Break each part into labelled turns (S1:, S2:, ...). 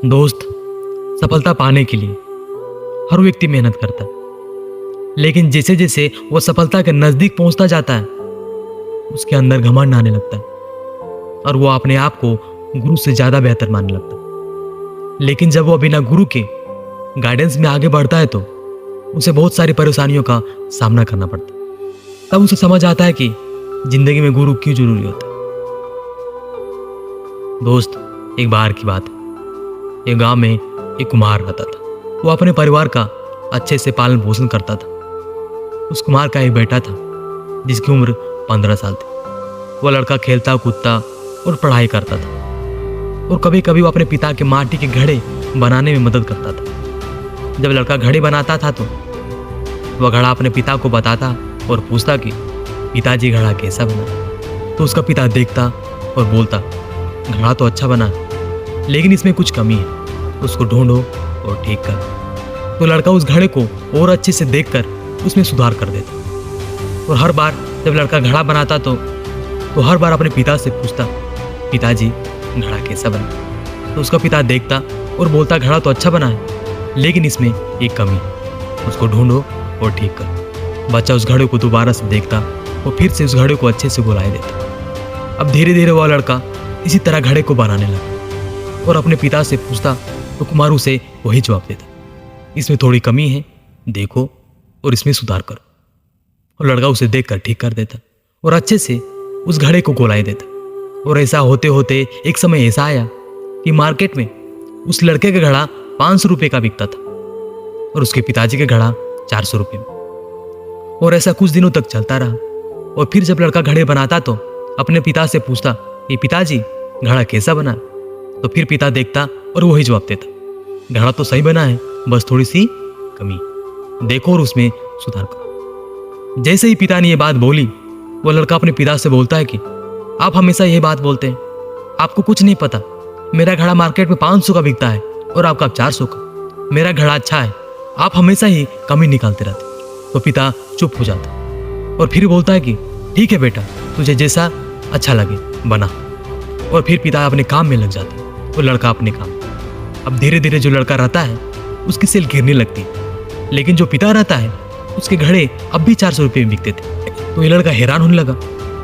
S1: दोस्त, सफलता पाने के लिए हर व्यक्ति मेहनत करता है, लेकिन जैसे जैसे वो सफलता के नजदीक पहुंचता जाता है उसके अंदर घमंड आने लगता है और वो अपने आप को गुरु से ज्यादा बेहतर मानने लगता है। लेकिन जब वो बिना गुरु के गाइडेंस में आगे बढ़ता है तो उसे बहुत सारी परेशानियों का सामना करना पड़ता है। तब उसे समझ आता है कि जिंदगी में गुरु क्यों जरूरी होता है। दोस्त, एक बार की बात है, एक गांव में एक कुम्हार रहता था। वो अपने परिवार का अच्छे से पालन पोषण करता था। उस कुम्हार का एक बेटा था जिसकी उम्र 15 साल थी। वो लड़का खेलता कूदता और पढ़ाई करता था और कभी कभी वो अपने पिता के माटी के घड़े बनाने में मदद करता था। जब लड़का घड़े बनाता था तो वह घड़ा अपने पिता को बताता और पूछता कि पिताजी घड़ा कैसा बना। तो उसका पिता देखता और बोलता, घड़ा तो अच्छा बना है, लेकिन इसमें कुछ कमी है, उसको ढूंढो और ठीक कर। तो लड़का उस घड़े को और अच्छे से देखकर उसमें सुधार कर देता और हर बार जब लड़का घड़ा बनाता तो हर बार अपने पिता से पूछता, पिताजी घड़ा कैसा बना। तो उसका पिता देखता और बोलता, घड़ा तो अच्छा बना है, लेकिन इसमें एक कमी है, उसको ढूंढो और ठीक कर। बच्चा उस घड़े को दोबारा से देखता और फिर से उस घड़े को अच्छे से घुलाई देता। अब धीरे धीरे वह लड़का इसी तरह घड़े को बनाने लगा और अपने पिता से पूछता तो कुम्हार उसे वही जवाब देता, इसमें थोड़ी कमी है, देखो और इसमें सुधार करो। और लड़का उसे देखकर ठीक कर देता और अच्छे से उस घड़े को गोलाई देता। और ऐसा होते होते एक समय ऐसा आया कि मार्केट में उस लड़के का घड़ा 500 रुपये का बिकता था और उसके पिताजी का घड़ा 400 रुपये में। और ऐसा कुछ दिनों तक चलता रहा। और फिर जब लड़का घड़े बनाता तो अपने पिता से पूछता कि पिताजी घड़ा कैसा बना। तो फिर पिता देखता और वही जवाब देता, घड़ा तो सही बना है, बस थोड़ी सी कमी, देखो और उसमें सुधार करो। जैसे ही पिता ने ये बात बोली, वो लड़का अपने पिता से बोलता है कि आप हमेशा ये बात बोलते हैं, आपको कुछ नहीं पता, मेरा घड़ा मार्केट में 500 का बिकता है और आपका 400 का। मेरा घड़ा अच्छा है, आप हमेशा ही कमी निकालते रहते। तो पिता चुप हो जाता और फिर बोलता है कि ठीक है बेटा, तुझे जैसा अच्छा लगे बना। और फिर पिता अपने काम में लग जाता और लड़का अपने काम। अब धीरे धीरे जो लड़का रहता है उसकी सेल गिरने लगती, लेकिन जो पिता रहता है उसके घड़े अब भी 400 रुपये में बिकते थे। तो ये लड़का हैरान होने लगा,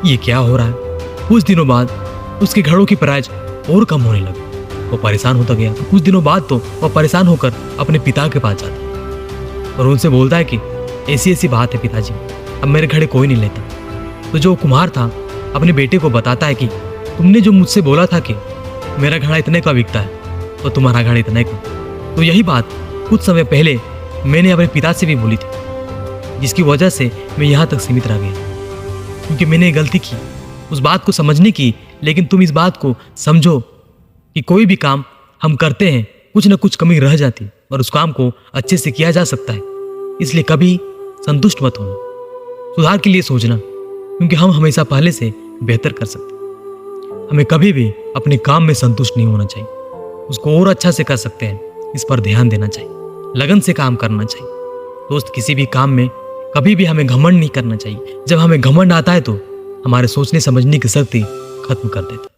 S1: ये क्या हो रहा है। कुछ दिनों बाद उसके घड़ों की प्राइस और कम होने लगी। वो परेशान होता गया। कुछ दिनों बाद तो वह परेशान होकर अपने पिता के पास जाता और उनसे बोलता है कि ऐसी ऐसी बात है पिताजी, अब मेरे घड़े कोई नहीं लेता। तो जो कुम्हार था अपने बेटे को बताता है कि तुमने जो मुझसे बोला था कि मेरा घड़ा इतने का बिकता है तो तुम्हारा घड़ा इतने का। तो यही बात कुछ समय पहले मैंने अपने पिता से भी बोली थी, जिसकी वजह से मैं यहाँ तक सीमित रह गया, क्योंकि मैंने गलती की उस बात को समझने की। लेकिन तुम इस बात को समझो कि कोई भी काम हम करते हैं कुछ ना कुछ कमी रह जाती है और उस काम को अच्छे से किया जा सकता है। इसलिए कभी संतुष्ट मत होना, सुधार के लिए सोचना, क्योंकि हम हमेशा पहले से बेहतर कर सकते हैं। हमें कभी भी अपने काम में संतुष्ट नहीं होना चाहिए, उसको और अच्छा से कर सकते हैं, इस पर ध्यान देना चाहिए, लगन से काम करना चाहिए। दोस्त, किसी भी काम में कभी भी हमें घमंड नहीं करना चाहिए। जब हमें घमंड आता है तो हमारे सोचने समझने की शक्ति खत्म कर देता है।